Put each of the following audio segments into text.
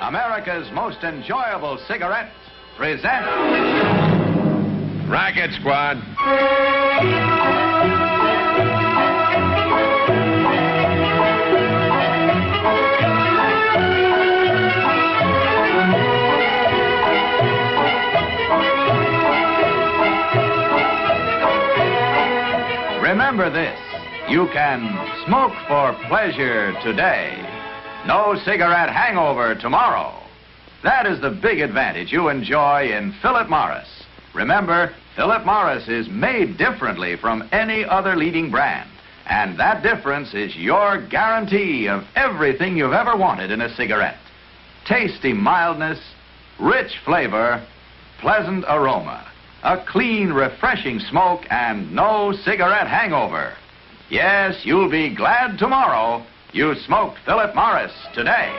America's most enjoyable cigarette, presents Racket Squad. Remember this, you can smoke for pleasure today. No cigarette hangover tomorrow. That is the big advantage you enjoy in Philip Morris. Remember, Philip Morris is made differently from any other leading brand. And that difference is your guarantee of everything you've ever wanted in a cigarette. Tasty mildness, rich flavor, pleasant aroma. A clean, refreshing smoke and no cigarette hangover. Yes, you'll be glad tomorrow you smoked Philip Morris today.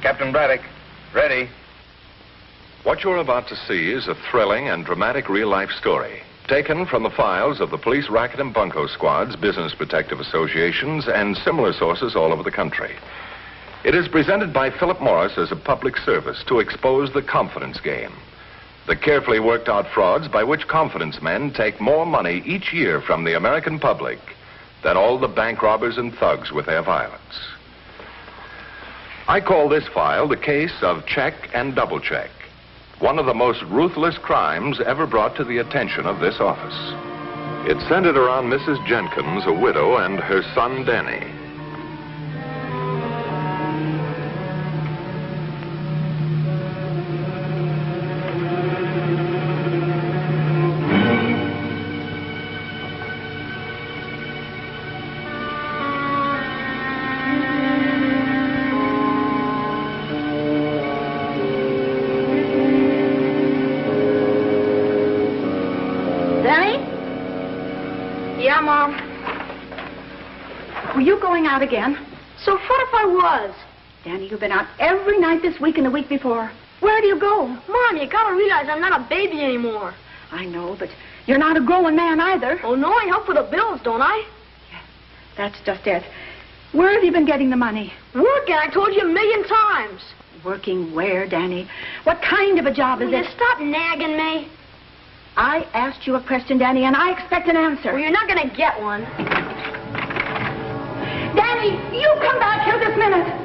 Captain Braddock, ready. What you're about to see is a thrilling and dramatic real-life story, taken from the files of the police racket and bunco squads, business protective associations, and similar sources all over the country. It is presented by Philip Morris as a public service to expose the confidence game, the carefully worked out frauds by which confidence men take more money each year from the American public than all the bank robbers and thugs with their violence. I call this file the case of check and double check, one of the most ruthless crimes ever brought to the attention of this office. It's centered around Mrs. Jenkins, a widow, and her son, Danny. Yeah, Mom. Were you going out again? So what if I was? Danny, you've been out every night this week and the week before. Where do you go? Mom, you gotta realize I'm not a baby anymore. I know, but you're not a growing man either. Oh, no, I help with the bills, don't I? Yes, that's just it. Where have you been getting the money? Working, I told you 1,000,000 times. Working where, Danny? What kind of a job is Will it? you stop nagging me? I asked you a question, Danny, and I expect an answer. Well, you're not gonna get one. Danny, you come back here this minute.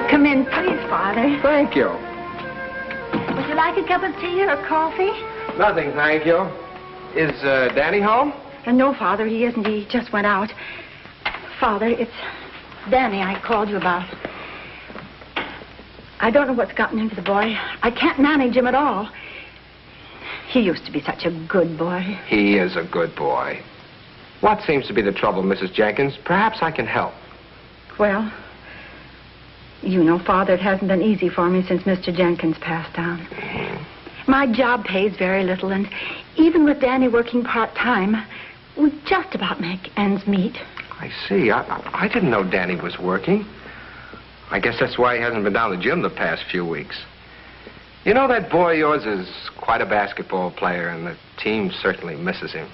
Come in, please, Father. Thank you. Would you like a cup of tea or coffee? Nothing, thank you. Is Danny home? No, Father, he isn't. He just went out. Father, it's Danny I called you about. I don't know what's gotten into the boy. I can't manage him at all. He used to be such a good boy. He is a good boy. What seems to be the trouble, Mrs. Jenkins? Perhaps I can help. Well, you know, Father, it hasn't been easy for me since Mr. Jenkins passed on. My job pays very little, and even with Danny working part-time, we just about make ends meet. I see. I didn't know Danny was working. I guess that's why he hasn't been down to the gym the past few weeks. You know, that boy of yours is quite a basketball player, and the team certainly misses him.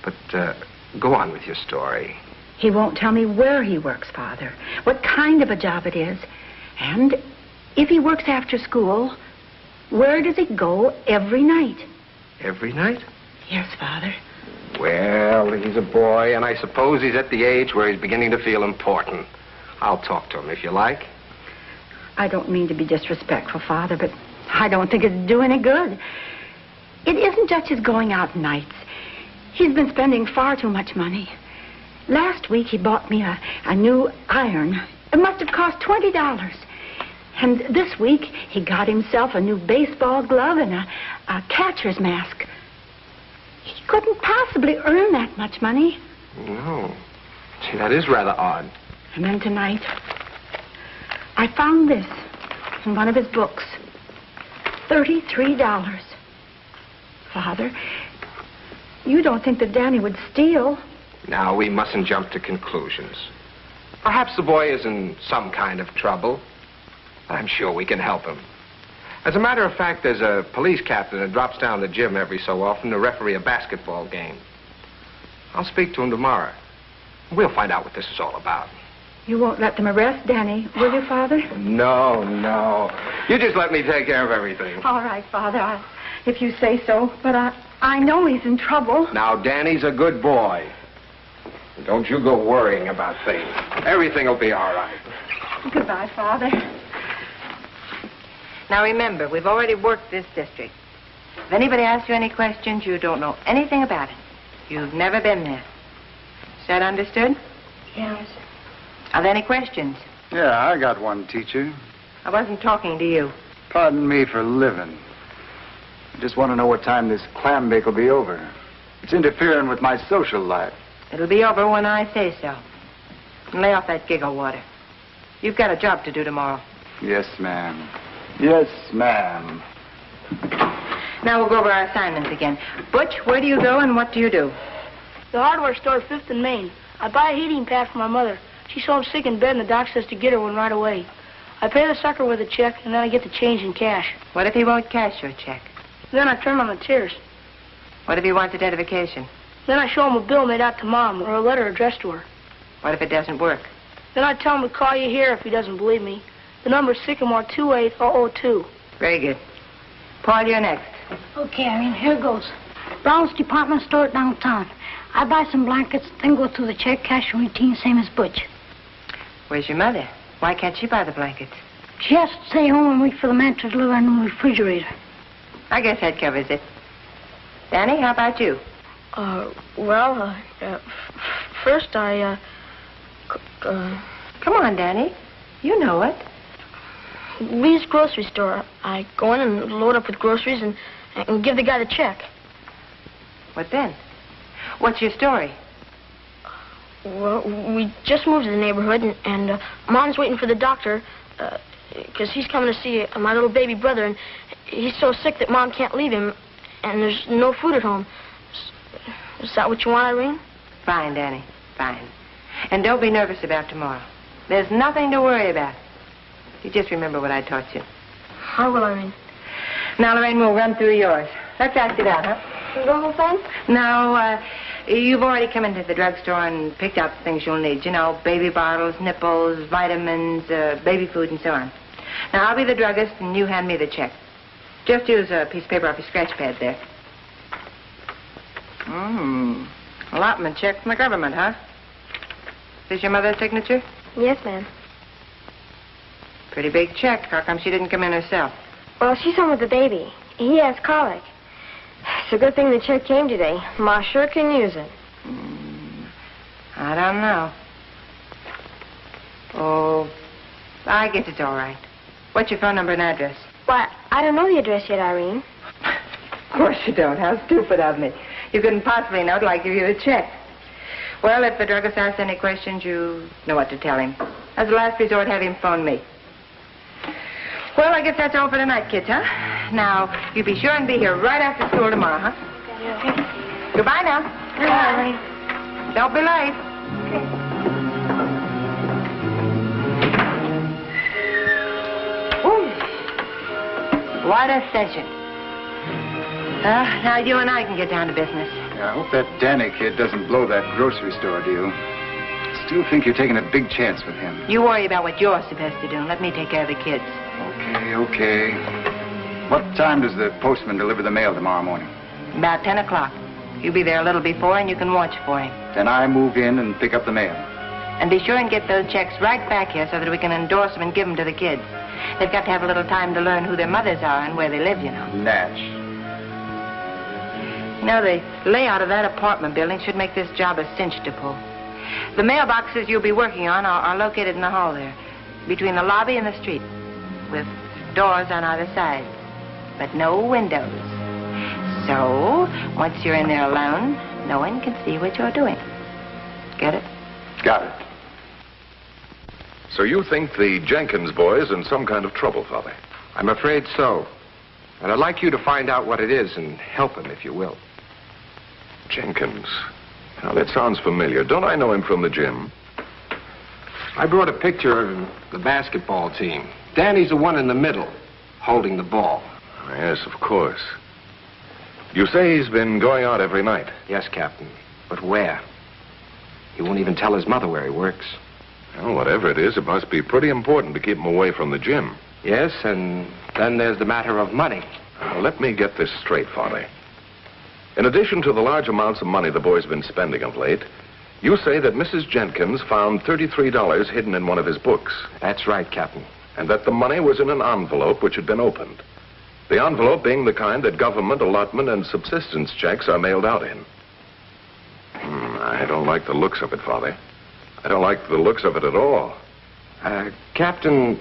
But go on with your story. He won't tell me where he works, Father, what kind of a job it is. And if he works after school, where does he go every night? Every night? Yes, Father. Well, he's a boy, and I suppose he's at the age where he's beginning to feel important. I'll talk to him if you like. I don't mean to be disrespectful, Father, but I don't think it'd do any good. It isn't just his going out nights. He's been spending far too much money. Last week he bought me a new iron. It must have cost $20. And this week he got himself a new baseball glove and a catcher's mask. He couldn't possibly earn that much money. No. Gee, that is rather odd. And then tonight, I found this in one of his books. $33. Father, you don't think that Danny would steal? Now, we mustn't jump to conclusions. Perhaps the boy is in some kind of trouble. I'm sure we can help him. As a matter of fact, there's a police captain that drops down to the gym every so often to referee a basketball game. I'll speak to him tomorrow. We'll find out what this is all about. You won't let them arrest Danny, will you, Father? No, no. You just let me take care of everything. All right, Father, if you say so. But I know he's in trouble. Now, Danny's a good boy. Don't you go worrying about things. Everything will be all right. Goodbye, Father. Now, remember, we've already worked this district. If anybody asks you any questions, you don't know anything about it. You've never been there. Is that understood? Yes. Are there any questions? Yeah, I got one, teacher. I wasn't talking to you. Pardon me for living. I just want to know what time this clam bake will be over. It's interfering with my social life. It'll be over when I say so. And lay off that giggle water. You've got a job to do tomorrow. Yes, ma'am. Yes, ma'am. Now we'll go over our assignments again. Butch, where do you go and what do you do? The hardware store, 5th and Main. I buy a heating pad for my mother. She's home sick in bed, and the doc says to get her one right away. I pay the sucker with a check, and then I get the change in cash. What if he won't cash your check? Then I turn on the tears. What if he wants identification? Then I show him a bill made out to Mom or a letter addressed to her. What if it doesn't work? Then I tell him to call you here if he doesn't believe me. The number's Sycamore 28002. Very good. Paul, you're next. Okay, Irene, here goes. Brown's department store downtown. I buy some blankets, then go through the check cash routine, same as Butch. Where's your mother? Why can't she buy the blankets? She has to stay home and wait for the man to deliver a new refrigerator. I guess that covers it. Danny, how about you? First I, Come on, Danny. You know it. Lee's grocery store. I go in and load up with groceries and give the guy the check. What then? What's your story? Well, we just moved to the neighborhood, and Mom's waiting for the doctor, because he's coming to see my little baby brother, and he's so sick that Mom can't leave him, and there's no food at home. Is that what you want, Irene? Fine, Danny, fine. And don't be nervous about tomorrow. There's nothing to worry about. You just remember what I taught you. I will, Irene. Now, Lorraine, we'll run through yours. Let's ask it out, huh? The whole thing? Now, you've already come into the drugstore and picked out the things you'll need. You know, baby bottles, nipples, vitamins, baby food, and so on. Now, I'll be the druggist, and you hand me the check. Just use a piece of paper off your scratch pad there. Allotment check from the government, huh? Is this your mother's signature? Yes, ma'am. Pretty big check. How come she didn't come in herself? Well, she's home with the baby. He has colic. It's a good thing the check came today. Ma sure can use it. I don't know. Oh, I guess it's all right. What's your phone number and address? Why, I don't know the address yet, Irene. Of course you don't. How stupid of me. You couldn't possibly know till I give you the check. Well, if the druggist asks any questions, you know what to tell him. As a last resort, have him phone me. Well, I guess that's all for tonight, kids, huh? Now, you be sure and be here right after school tomorrow, huh? Okay. Goodbye now. Goodbye, Irene. Don't be late. What a session. Now you and I can get down to business. Yeah, I hope that Danny kid doesn't blow that grocery store deal. Still think you're taking a big chance with him. You worry about what you're supposed to do and let me take care of the kids. Okay. What time does the postman deliver the mail tomorrow morning? About 10 o'clock. You be there a little before and you can watch for him. Then I move in and pick up the mail. And be sure and get those checks right back here so that we can endorse them and give them to the kids. They've got to have a little time to learn who their mothers are and where they live, you know. Natch. You know, the layout of that apartment building should make this job a cinch to pull. The mailboxes you'll be working on are located in the hall there, between the lobby and the street, with doors on either side, but no windows. So, once you're in there alone, no one can see what you're doing. Get it? Got it. So you think the Jenkins boy's in some kind of trouble, Father? I'm afraid so. And I'd like you to find out what it is and help him, if you will. Jenkins. Now, that sounds familiar. Don't I know him from the gym? I brought a picture of the basketball team. Danny's the one in the middle, holding the ball. Yes, of course. You say he's been going out every night? Yes, Captain. But where? He won't even tell his mother where he works. Well, whatever it is, it must be pretty important to keep him away from the gym. Yes, and then there's the matter of money. Now, let me get this straight, Father. In addition to the large amounts of money the boy's been spending of late, you say that Mrs. Jenkins found $33 hidden in one of his books. That's right, Captain. And that the money was in an envelope which had been opened. The envelope being the kind that government allotment and subsistence checks are mailed out in. I don't like the looks of it, Father. I don't like the looks of it at all. Captain,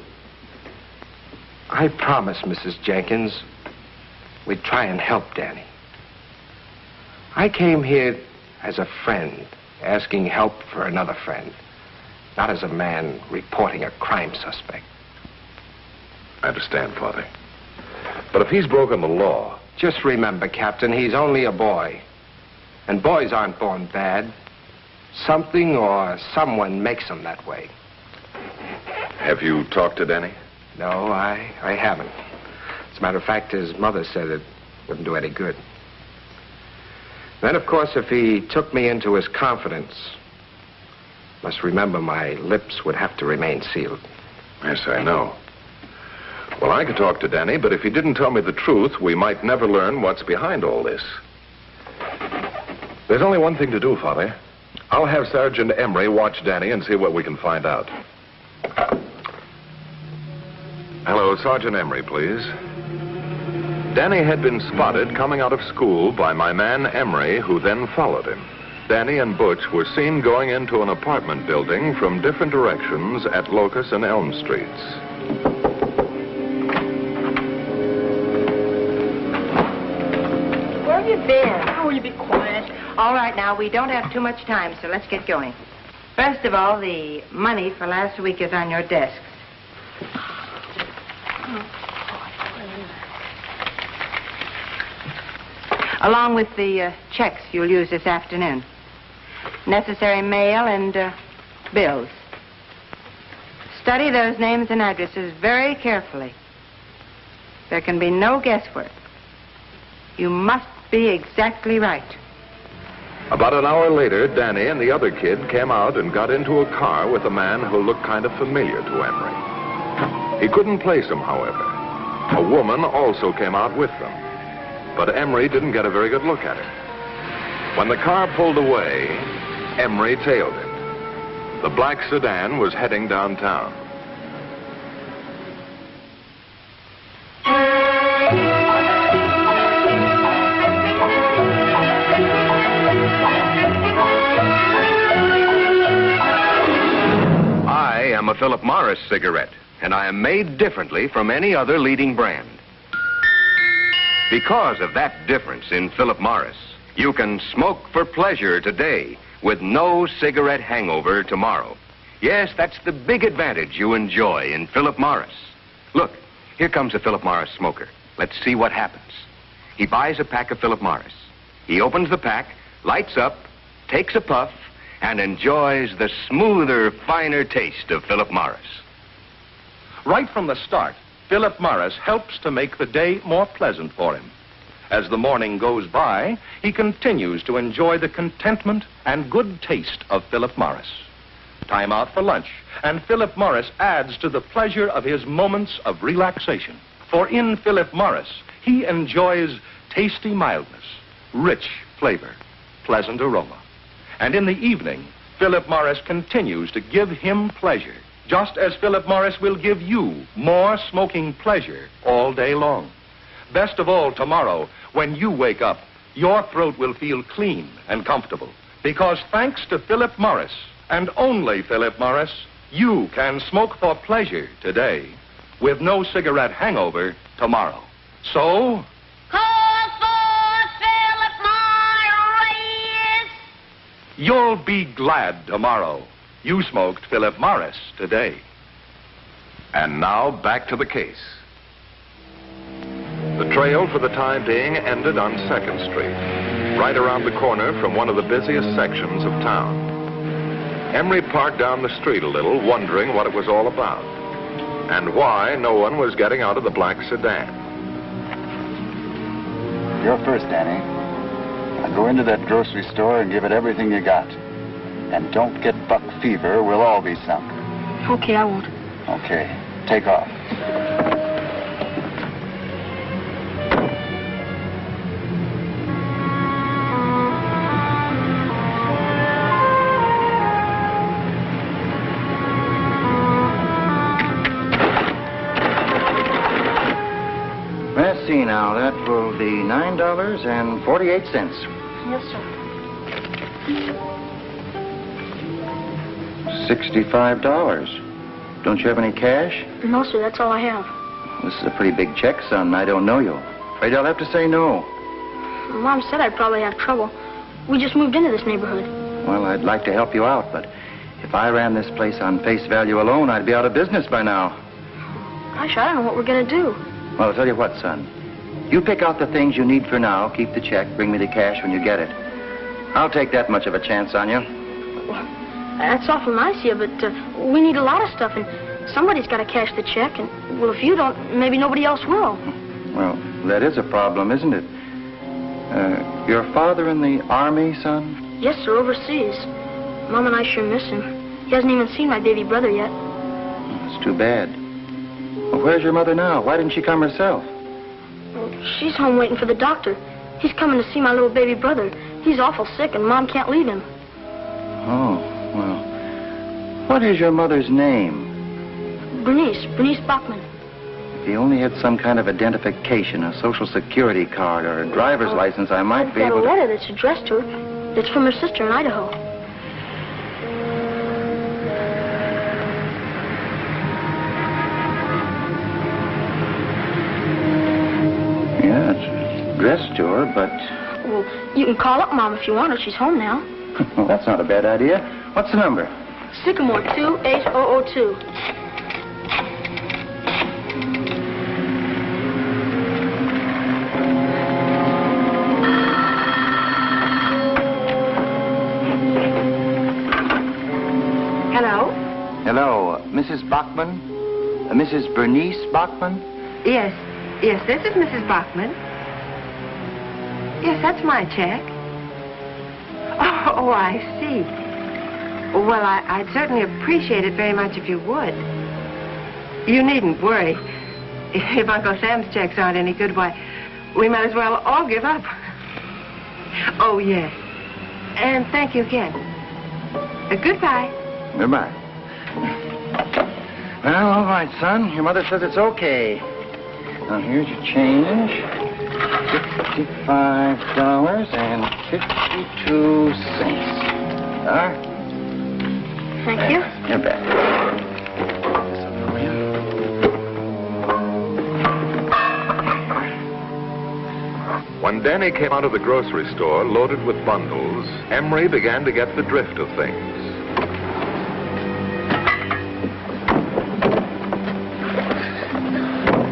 I promised Mrs. Jenkins we'd try and help Danny. I came here as a friend, asking help for another friend, not as a man reporting a crime suspect. I understand, Father. But if he's broken the law... Just remember, Captain, he's only a boy. And boys aren't born bad. Something or someone makes them that way. Have you talked to Danny? No, I haven't. As a matter of fact, his mother said it wouldn't do any good. Then, of course, if he took me into his confidence, must remember my lips would have to remain sealed. Yes, I know. Well, I could talk to Danny, but if he didn't tell me the truth, we might never learn what's behind all this. There's only one thing to do, Father. I'll have Sergeant Emery watch Danny and see what we can find out. Hello, Sergeant Emery, please. Danny had been spotted coming out of school by my man Emery, who then followed him. Danny and Butch were seen going into an apartment building from different directions at Locust and Elm Streets. Where have you been? Oh, will you be quiet? All right, now, we don't have too much time, so let's get going. First of all, the money for last week is on your desks. Along with the checks you'll use this afternoon. Necessary mail and bills. Study those names and addresses very carefully. There can be no guesswork. You must be exactly right. About an hour later, Danny and the other kid came out and got into a car with a man who looked kind of familiar to Emery. He couldn't place him, however. A woman also came out with them. But Emery didn't get a very good look at her. When the car pulled away, Emery tailed it. The black sedan was heading downtown. I am a Philip Morris cigarette, and I am made differently from any other leading brand. Because of that difference in Philip Morris, you can smoke for pleasure today with no cigarette hangover tomorrow. Yes, that's the big advantage you enjoy in Philip Morris. Look, here comes a Philip Morris smoker. Let's see what happens. He buys a pack of Philip Morris. He opens the pack, lights up, takes a puff, and enjoys the smoother, finer taste of Philip Morris. Right from the start, Philip Morris helps to make the day more pleasant for him. As the morning goes by, he continues to enjoy the contentment and good taste of Philip Morris. Time out for lunch, and Philip Morris adds to the pleasure of his moments of relaxation. For in Philip Morris, he enjoys tasty mildness, rich flavor, pleasant aroma. And in the evening, Philip Morris continues to give him pleasure, just as Philip Morris will give you more smoking pleasure all day long. Best of all tomorrow, when you wake up your throat will feel clean and comfortable. Because thanks to Philip Morris, and only Philip Morris, you can smoke for pleasure today with no cigarette hangover tomorrow. So, Call for Philip Morris! you'll be glad tomorrow you smoked Philip Morris today. And now back to the case. The trail for the time being ended on 2nd Street, right around the corner from one of the busiest sections of town. Emery parked down the street a little, wondering what it was all about, and why no one was getting out of the black sedan. You're first, Danny. Now go into that grocery store and give it everything you got. And don't get buck fever, or we'll all be sunk. Okay, I won't. Okay, take off. Let's see now, that will be $9.48. Yes, sir. $65. Don't you have any cash? No, sir, that's all I have. This is a pretty big check, son. I don't know you. Afraid I'll have to say no. Mom said I'd probably have trouble. We just moved into this neighborhood. Well, I'd like to help you out, but if I ran this place on face value alone, I'd be out of business by now. Gosh, I don't know what we're going to do. Well, I'll tell you what, son. You pick out the things you need for now, keep the check, bring me the cash when you get it. I'll take that much of a chance on you. Well, that's awful nice of you, but we need a lot of stuff, and somebody's got to cash the check, and, well, if you don't, maybe nobody else will. Well, that is a problem, isn't it? Your father in the Army, son? Yes, sir, overseas. Mom and I sure miss him. He hasn't even seen my baby brother yet. It's too bad. Well, where's your mother now? Why didn't she come herself? Well, she's home waiting for the doctor. He's coming to see my little baby brother. He's awful sick, and Mom can't leave him. Oh, well. What is your mother's name? Bernice Bachman. If he only had some kind of identification, a social security card or a driver's license, I might be able I've to... got a letter that's addressed to her. It's from her sister in Idaho. Yeah, it's addressed to her, but... Well, you can call up Mom if you want her. She's home now. Well, that's not a bad idea. What's the number? Sycamore 28002. Hello? Hello, Mrs. Bachman? Mrs. Bernice Bachman? Yes, this is Mrs. Bachman. Yes, that's my check. Oh, I see. Well, I'd certainly appreciate it very much if you would. You needn't worry. If Uncle Sam's checks aren't any good, why, we might as well all give up. Oh, yes. And thank you again. Goodbye. Goodbye. Well, all right, son. Your mother says it's okay. Now, here's your change. $55.52. Thank you. You're back. When Danny came out of the grocery store loaded with bundles, Emery began to get the drift of things.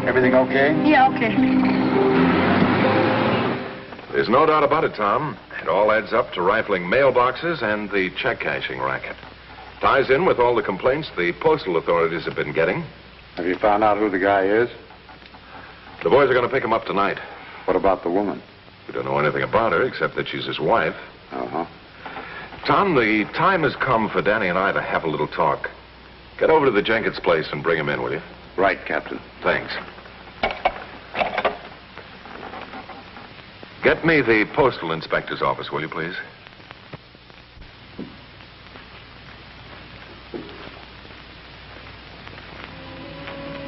Everything okay? Yeah, okay. There's no doubt about it, Tom. It all adds up to rifling mailboxes and the check cashing racket. Ties in with all the complaints the postal authorities have been getting. Have you found out who the guy is? The boys are going to pick him up tonight. What about the woman? We don't know anything about her except that she's his wife. Uh-huh. Tom, the time has come for Danny and I to have a little talk. Get over to the Jenkins place and bring him in, will you? Right, Captain. Thanks. Get me the postal inspector's office, will you, please?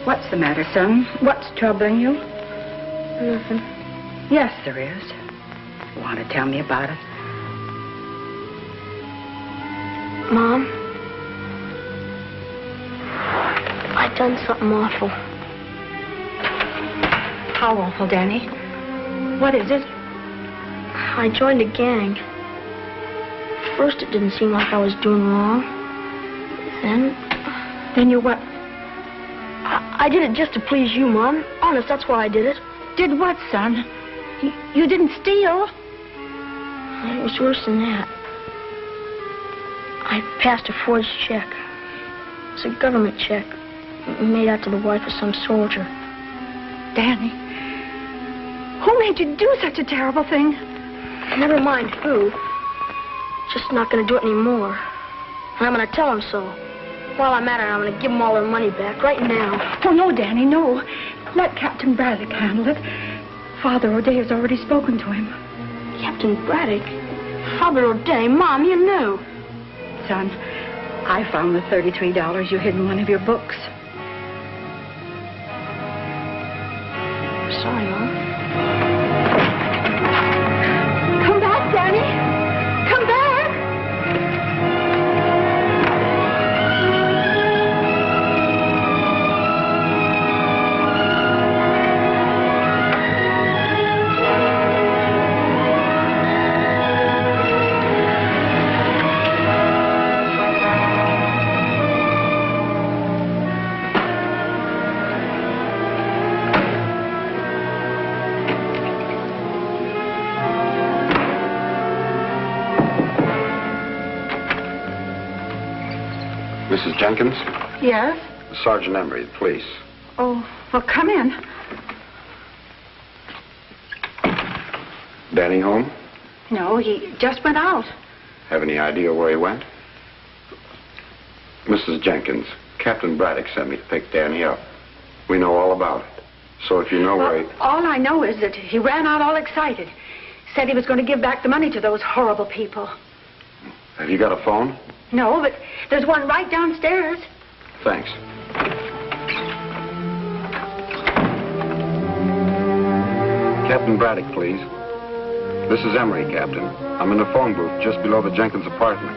What's the matter, son? What's troubling you? Nothing. Yes, there is. Go on and tell me about it. Mom, I done something awful. How awful, Danny? What is it? I joined a gang. First, it didn't seem like I was doing wrong. Then you what? I did it just to please you, Mom. Honest, that's why I did it. Did what, son? You didn't steal? It was worse than that. I passed a forged check. It's a government check made out to the wife of some soldier. Danny, who made you do such a terrible thing? Never mind who. Just not going to do it anymore. And I'm going to tell them so. While I'm at it, I'm going to give them all their money back right now. Oh, no, Danny, no. Let Captain Braddock handle it. Father O'Day has already spoken to him. Captain Braddock? Father O'Day? Mom, you knew. Son, I found the $33 you hid in one of your books. Sorry, Mom. Come back, Danny. Come back. Mrs. Jenkins? Yes? Sergeant Emery, the police. Oh, well, come in. Danny home? No, he just went out. Have any idea where he went? Mrs. Jenkins, Captain Braddock sent me to pick Danny up. We know all about it. So if you know where he... All I know is that he ran out all excited. Said he was going to give back the money to those horrible people. Have you got a phone? No, but there's one right downstairs. Thanks. Captain Braddock, please. This is Emery, Captain. I'm in the phone booth just below the Jenkins apartment.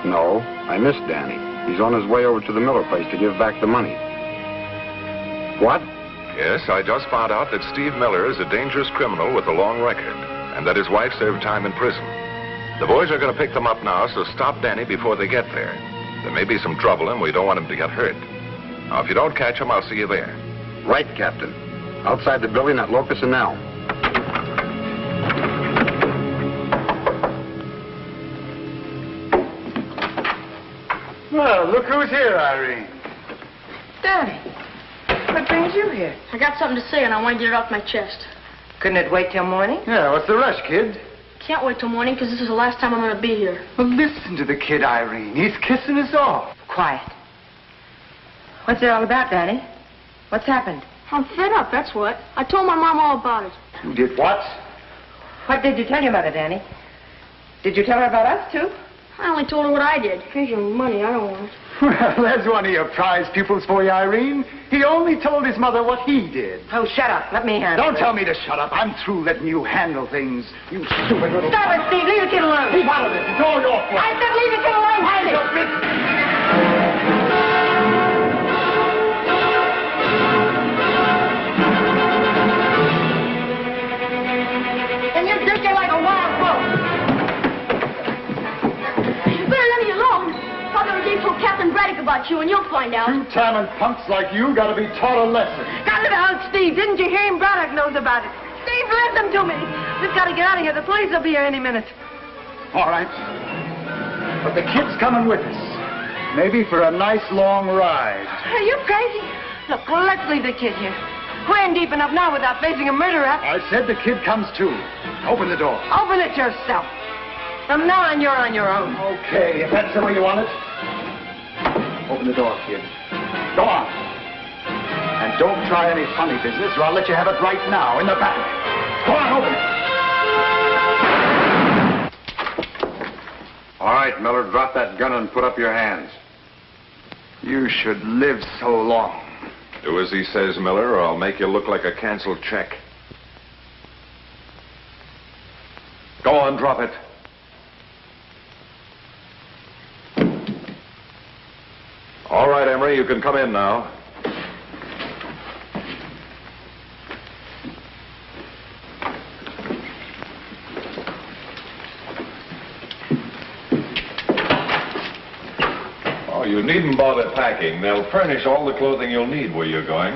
No, I missed Danny. He's on his way over to the Miller place to give back the money. What? Yes, I just found out that Steve Miller is a dangerous criminal with a long record, and that his wife served time in prison. The boys are going to pick them up now, so stop Danny before they get there. There may be some trouble, and we don't want him to get hurt. Now, if you don't catch him, I'll see you there. Right, Captain. Outside the building at Locust and Elm. Well, look who's here, Irene. Danny, what brings you here? I got something to say, and I want to get it off my chest. Couldn't it wait till morning? Yeah, what's the rush, kid? Can't wait till morning, because this is the last time I'm going to be here. Well, listen to the kid, Irene. He's kissing us off. Quiet. What's it all about, Danny? What's happened? I'm fed up, that's what. I told my mom all about it. You did what? What did you tell your mother, Danny? Did you tell her about us, too? I only told her what I did. Here's your money, I don't want it. Well, there's one of your prize pupils for you, Irene. He only told his mother what he did. Oh, shut up. Let me handle Don't it. tell me to shut up. I'm through letting you handle things. You stupid little... Stop it, Steve. Leave the kid alone. Keep out of this. It's all your fault. I said leave the kid alone, Handy. And you're drinking like a wild bull. You better let me alone. Father O'Day told Captain Braddock about you, and you'll find out. Two-timing punks like you gotta be taught a lesson. Got it out, Steve. Didn't you hear him? Braddock knows about it. Steve, listen to me. We've got to get out of here. The police will be here any minute. All right. But the kid's coming with us. Maybe for a nice long ride. Are you crazy? Look, well, let's leave the kid here. We're in deep enough now without facing a murder rap. I said the kid comes too. Open the door. Open it yourself. From now on, you're on your own. Okay, if that's the way you want it. Open the door, kid. Go on. And don't try any funny business, or I'll let you have it right now, in the back. Go on, open it. All right, Miller, drop that gun and put up your hands. You should live so long. Do as he says, Miller, or I'll make you look like a canceled check. Go on, drop it. All right, Emery, you can come in now. Oh, you needn't bother packing. They'll furnish all the clothing you'll need where you're going.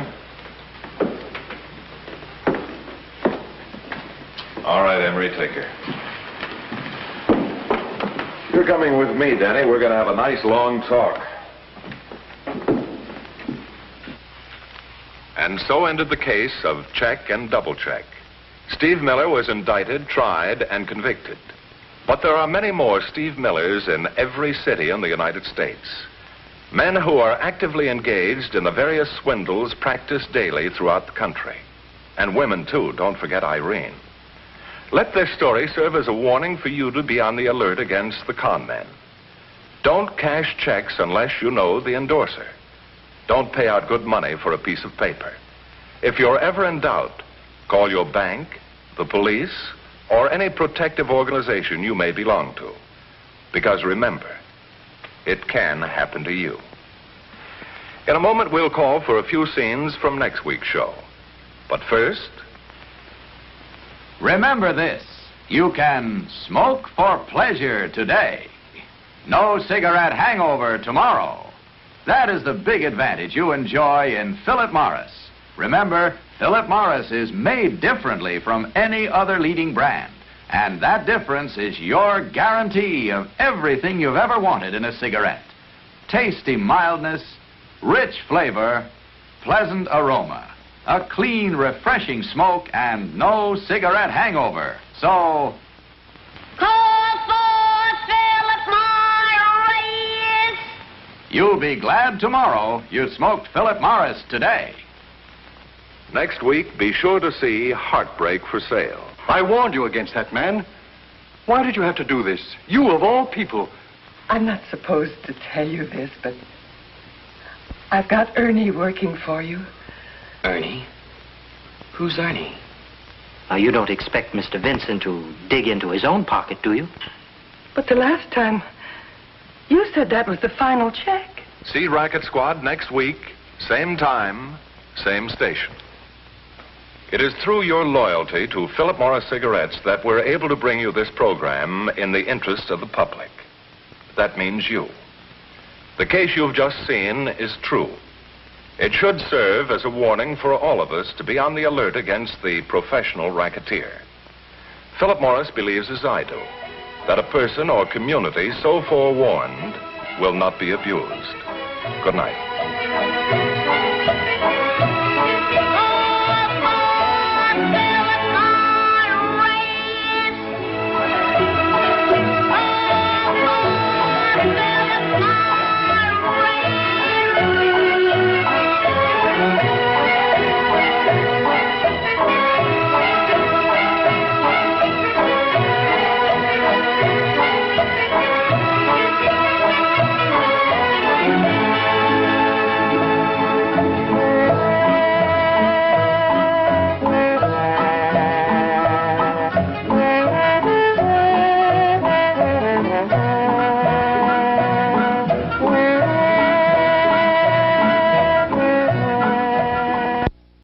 All right, Emery, take her. You're coming with me, Danny. We're going to have a nice long talk. And so ended the case of check and double check. Steve Miller was indicted, tried, and convicted. But there are many more Steve Millers in every city in the United States. Men who are actively engaged in the various swindles practiced daily throughout the country. And women, too. Don't forget Irene. Let this story serve as a warning for you to be on the alert against the con men. Don't cash checks unless you know the endorser. Don't pay out good money for a piece of paper. If you're ever in doubt, call your bank, the police, or any protective organization you may belong to. Because remember, it can happen to you. In a moment, we'll call for a few scenes from next week's show. But first, remember this. You can smoke for pleasure today. No cigarette hangover tomorrow. That is the big advantage you enjoy in Philip Morris. Remember, Philip Morris is made differently from any other leading brand. And that difference is your guarantee of everything you've ever wanted in a cigarette. Tasty mildness, rich flavor, pleasant aroma, a clean, refreshing smoke, and no cigarette hangover. So, call for Philip Morris! You'll be glad tomorrow you smoked Philip Morris today. next week, be sure to see Heartbreak for Sale. I warned you against that man. Why did you have to do this? You, of all people. I'm not supposed to tell you this, but I've got Ernie working for you. Ernie? Who's Ernie? Now, you don't expect Mr. Vincent to dig into his own pocket, do you? But the last time, you said that was the final check. See Racket Squad next week, same time, same station. It is through your loyalty to Philip Morris cigarettes that we're able to bring you this program in the interest of the public. That means you. The case you've just seen is true. It should serve as a warning for all of us to be on the alert against the professional racketeer. Philip Morris believes, as I do, that a person or community so forewarned will not be abused. Good night.